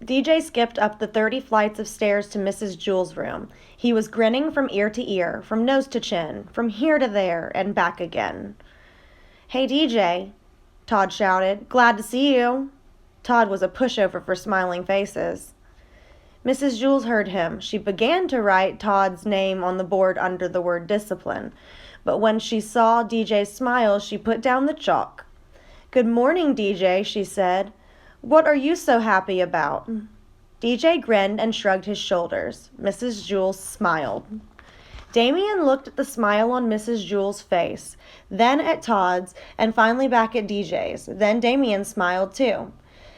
DJ skipped up the 30 flights of stairs to Mrs. Jewell's room. He was grinning from ear to ear, from nose to chin, from here to there, and back again. "Hey, DJ," Todd shouted. "Glad to see you." Todd was a pushover for smiling faces. Mrs. Jewell heard him. She began to write Todd's name on the board under the word discipline, but when she saw DJ's smile, she put down the chalk. "Good morning, DJ," she said. "What are you so happy about?" DJ grinned and shrugged his shoulders. Mrs. Jewell smiled. Damien looked at the smile on Mrs. Jewell's face, then at Todd's, and finally back at DJ's. Then Damien smiled too.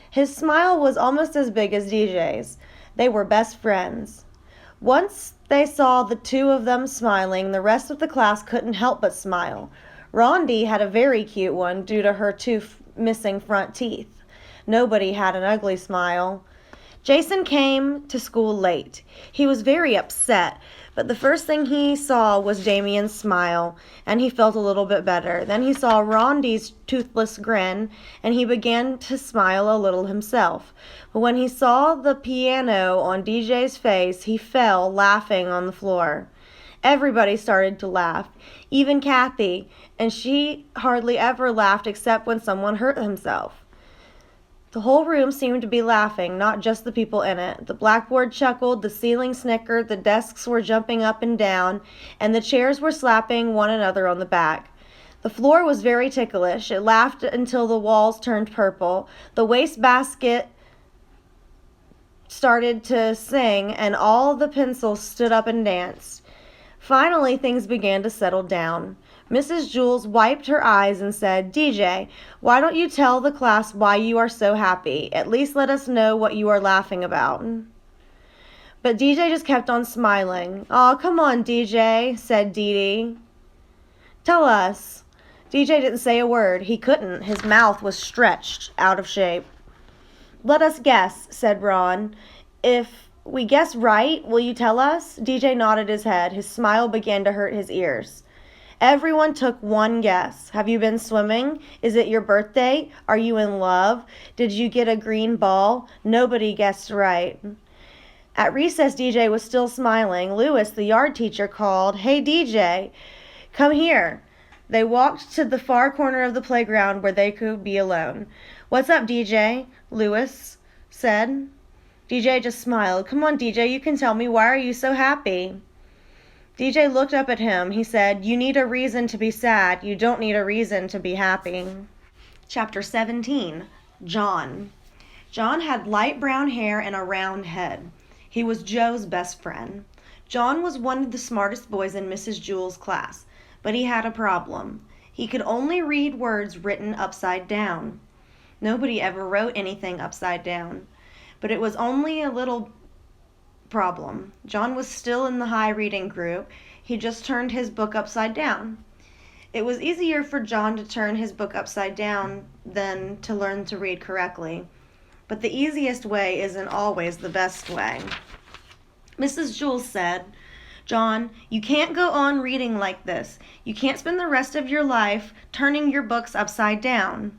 His smile was almost as big as DJ's. They were best friends. Once they saw the two of them smiling, the rest of the class couldn't help but smile. Rondi had a very cute one due to her two missing front teeth. Nobody had an ugly smile. Jason came to school late. He was very upset, but the first thing he saw was Damien's smile, and he felt a little bit better. Then he saw Rondi's toothless grin, and he began to smile a little himself. But when he saw the piano on DJ's face, he fell, laughing on the floor. Everybody started to laugh, even Kathy, and she hardly ever laughed except when someone hurt himself. The whole room seemed to be laughing, not just the people in it. The blackboard chuckled, the ceiling snickered, the desks were jumping up and down, and the chairs were slapping one another on the back. The floor was very ticklish. It laughed until the walls turned purple. The wastebasket started to sing, and all the pencils stood up and danced. Finally, things began to settle down. Mrs. Jewell wiped her eyes and said, "DJ, why don't you tell the class why you are so happy? At least let us know what you are laughing about." But DJ just kept on smiling. "Aw, come on, DJ," said Dee Dee. "Tell us." DJ didn't say a word. He couldn't. His mouth was stretched out of shape. "Let us guess," said Ron. "If we guess right, will you tell us?" DJ nodded his head. His smile began to hurt his ears. Everyone took one guess. Have you been swimming? Is it your birthday? Are you in love? Did you get a green ball? Nobody guessed right. At recess, DJ was still smiling. Lewis, the yard teacher, called, "Hey, DJ, come here." They walked to the far corner of the playground where they could be alone. "What's up, DJ?" Lewis said. DJ just smiled. "Come on, DJ, you can tell me. Why are you so happy?" DJ looked up at him. He said, "You need a reason to be sad. You don't need a reason to be happy." Chapter 17. John. John had light brown hair and a round head. He was Joe's best friend. John was one of the smartest boys in Mrs. Jewell's class, but he had a problem. He could only read words written upside down. Nobody ever wrote anything upside down, but it was only a little problem. John was still in the high reading group. He just turned his book upside down. It was easier for John to turn his book upside down than to learn to read correctly. But the easiest way isn't always the best way. Mrs. Jewell said, "John, you can't go on reading like this. You can't spend the rest of your life turning your books upside down."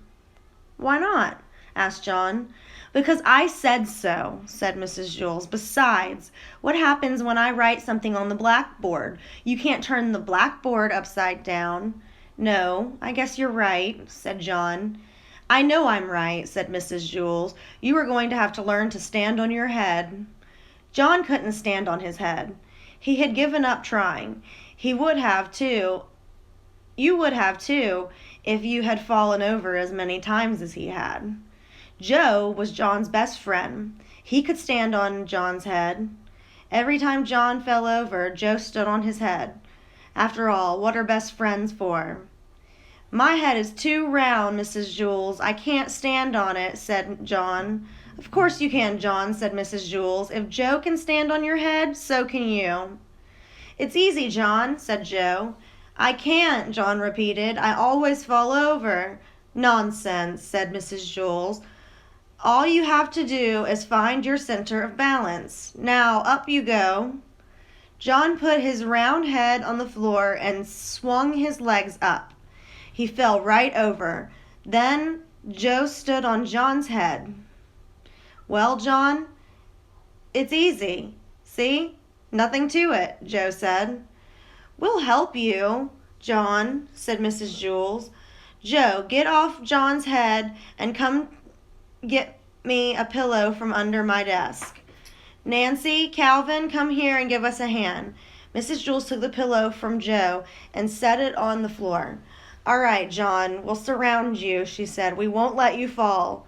"Why not?" asked John. "Because I said so," said Mrs. Jewell. "Besides, what happens when I write something on the blackboard? You can't turn the blackboard upside down." "No, I guess you're right," said John. "I know I'm right," said Mrs. Jewell. "You are going to have to learn to stand on your head." John couldn't stand on his head. He had given up trying. He would have, too. You would have, too, if you had fallen over as many times as he had. Joe was John's best friend. He could stand on John's head. Every time John fell over, Joe stood on his head. After all, what are best friends for? "My head is too round, Mrs. Jewell. I can't stand on it," said John. "Of course you can, John," said Mrs. Jewell. "If Joe can stand on your head, so can you." "It's easy, John," said Joe. "I can't," John repeated. "I always fall over." "Nonsense," said Mrs. Jewell. "All you have to do is find your center of balance. Now, up you go." John put his round head on the floor and swung his legs up. He fell right over. Then Joe stood on John's head. "Well, John, It's easy. See? Nothing to it, Joe said. We'll help you, John, said Mrs. Jules. Joe, get off John's head and come get me a pillow from under my desk. Nancy, Calvin, come here and give us a hand. Mrs. Jules took the pillow from Joe and set it on the floor. All right, John, we'll surround you, she said. We won't let you fall.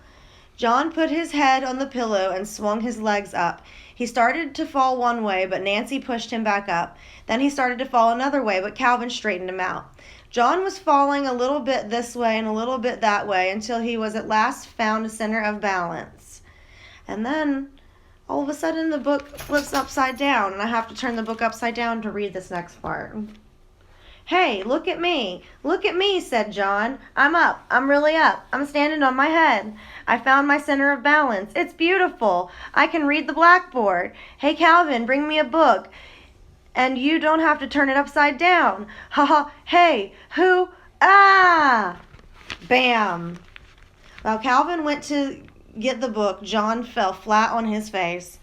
John put his head on the pillow and swung his legs up. He started to fall one way, but Nancy pushed him back up. Then he started to fall another way, but Calvin straightened him out. John was falling a little bit this way and a little bit that way until he was at last found a center of balance. And then, all of a sudden, the book flips upside down, and I have to turn the book upside down to read this next part. Hey, look at me, said John. I'm up, I'm really up, I'm standing on my head. I found my center of balance. It's beautiful. I can read the blackboard. Hey, Calvin, bring me a book. And you don't have to turn it upside down. Ha ha, hey, who, ah! Bam! While Calvin went to get the book, John fell flat on his face.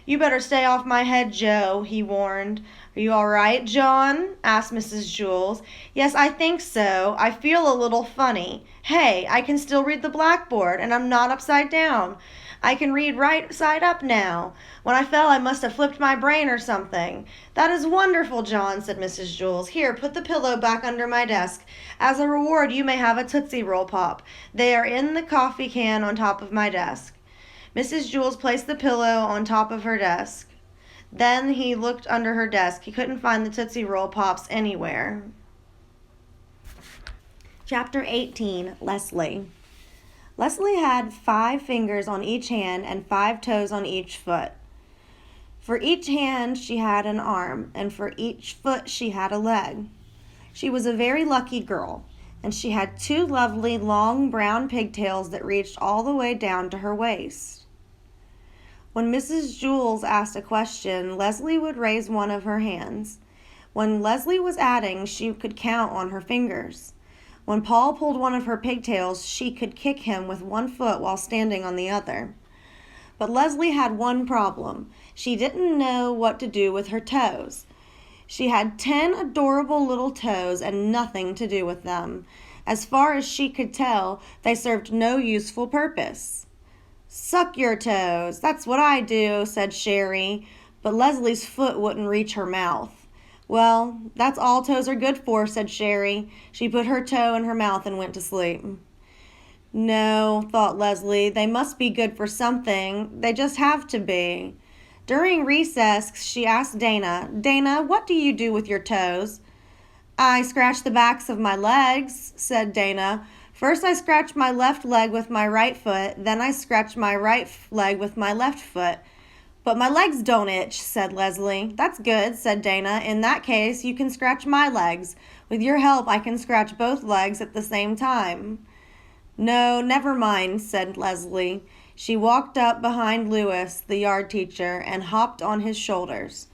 You better stay off my head, Joe, he warned. Are you all right, John? Asked Mrs. Jules. Yes, I think so. I feel a little funny. Hey, I can still read the blackboard, and I'm not upside down. I can read right side up now. When I fell, I must have flipped my brain or something. That is wonderful, John, said Mrs. Jules. Here, put the pillow back under my desk. As a reward, you may have a Tootsie Roll Pop. They are in the coffee can on top of my desk. Mrs. Jules placed the pillow on top of her desk. Then he looked under her desk. He couldn't find the Tootsie Roll Pops anywhere. Chapter 18, Leslie. Leslie had 5 fingers on each hand and 5 toes on each foot. For each hand she had an arm, and for each foot she had a leg. She was a very lucky girl, and she had 2 lovely long brown pigtails that reached all the way down to her waist. When Mrs. Jules asked a question, Leslie would raise one of her hands. When Leslie was adding, she could count on her fingers. When Paul pulled one of her pigtails, she could kick him with one foot while standing on the other. But Leslie had one problem. She didn't know what to do with her toes. She had 10 adorable little toes and nothing to do with them. As far as she could tell, they served no useful purpose. Suck your toes, that's what I do, said Sherry, but Leslie's foot wouldn't reach her mouth. Well, that's all toes are good for, said Sherry. She put her toe in her mouth and went to sleep. No, thought Leslie, they must be good for something. They just have to be. During recess, she asked Dana, Dana, what do you do with your toes? I scratch the backs of my legs, said Dana. First I scratch my left leg with my right foot, then I scratch my right leg with my left foot. But my legs don't itch, said Leslie. That's good, said Dana. In that case, you can scratch my legs. With your help, I can scratch both legs at the same time. No, never mind, said Leslie. She walked up behind Louis, the yard teacher, and hopped on his shoulders.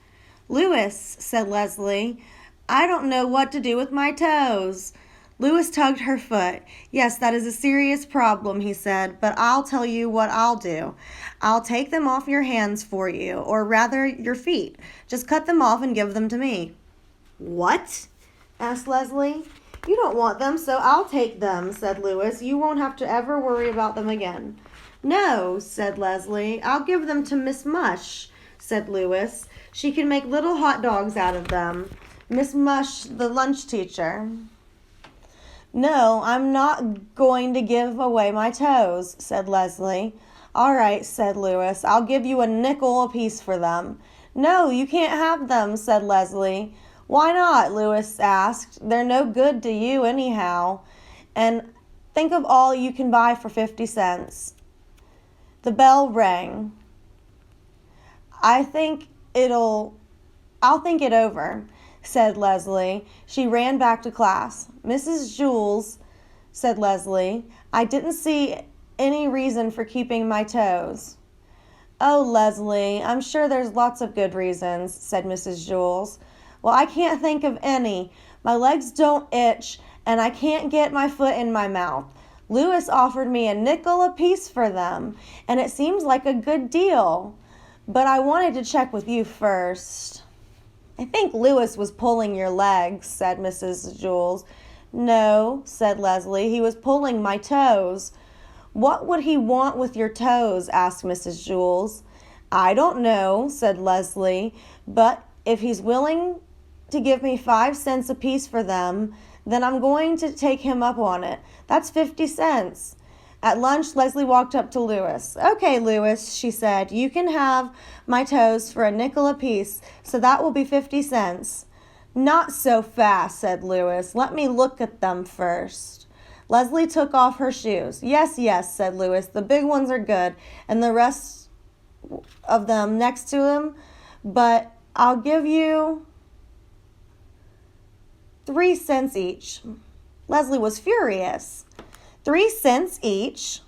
Louis, said Leslie, I don't know what to do with my toes. Louis tugged her foot. Yes, that is a serious problem, he said, but I'll tell you what I'll do. I'll take them off your hands for you, or rather your feet. Just cut them off and give them to me. What? Asked Leslie. You don't want them, so I'll take them, said Louis. You won't have to ever worry about them again. No, said Leslie. I'll give them to Miss Mush, said Louis. She can make little hot dogs out of them. Miss Mush, the lunch teacher. No, I'm not going to give away my toes, said Leslie. All right, said Louis. I'll give you a nickel apiece for them. No, you can't have them, said Leslie. Why not? Louis asked. They're no good to you anyhow. And think of all you can buy for 50 cents. The bell rang. I'll think it over, said Leslie. She ran back to class. Mrs. Jules, said Leslie, I didn't see any reason for keeping my toes. Oh, Leslie, I'm sure there's lots of good reasons, said Mrs. Jules. Well, I can't think of any. My legs don't itch, and I can't get my foot in my mouth. Louis offered me a nickel apiece for them, and it seems like a good deal. but I wanted to check with you first. I think Lewis was pulling your legs, said Mrs. Jules. No, said Leslie, he was pulling my toes. What would he want with your toes? Asked Mrs. Jules. I don't know, said Leslie, but if he's willing to give me 5 cents apiece for them, then I'm going to take him up on it. That's 50 cents. At lunch, Leslie walked up to Lewis. Okay, Lewis, she said, you can have my toes for a nickel apiece, so that will be 50 cents. Not so fast, said Lewis. Let me look at them first. Leslie took off her shoes. Yes, yes, said Lewis. The big ones are good, and the rest of them next to them, but I'll give you 3 cents each. Leslie was furious. 3 cents each?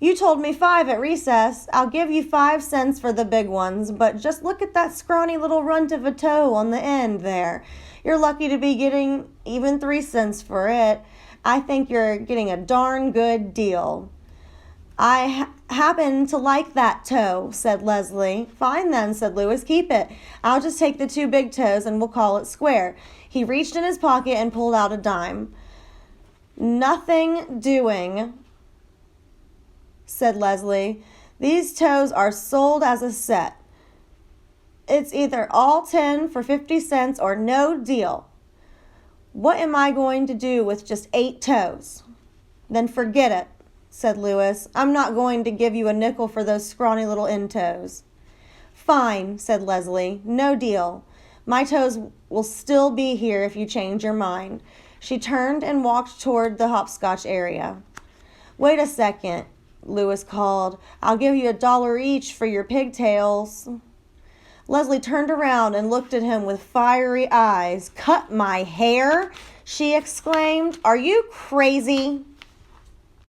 You told me 5 at recess. I'll give you 5 cents for the big ones, but just look at that scrawny little runt of a toe on the end there. You're lucky to be getting even 3 cents for it. I think you're getting a darn good deal. I happen to like that toe, said Leslie. Fine then, said Lewis. Keep it. I'll just take the 2 big toes and we'll call it square. He reached in his pocket and pulled out a dime. Nothing doing, said Leslie. These toes are sold as a set. It's either all 10 for 50 cents or no deal. What am I going to do with just 8 toes? Then forget it, said Lewis. I'm not going to give you a nickel for those scrawny little end toes. Fine, said Leslie. No deal. My toes will still be here if you change your mind. She turned and walked toward the hopscotch area. Wait a second, Lewis called. I'll give you $1 each for your pigtails. Leslie turned around and looked at him with fiery eyes. Cut my hair? She exclaimed. Are you crazy?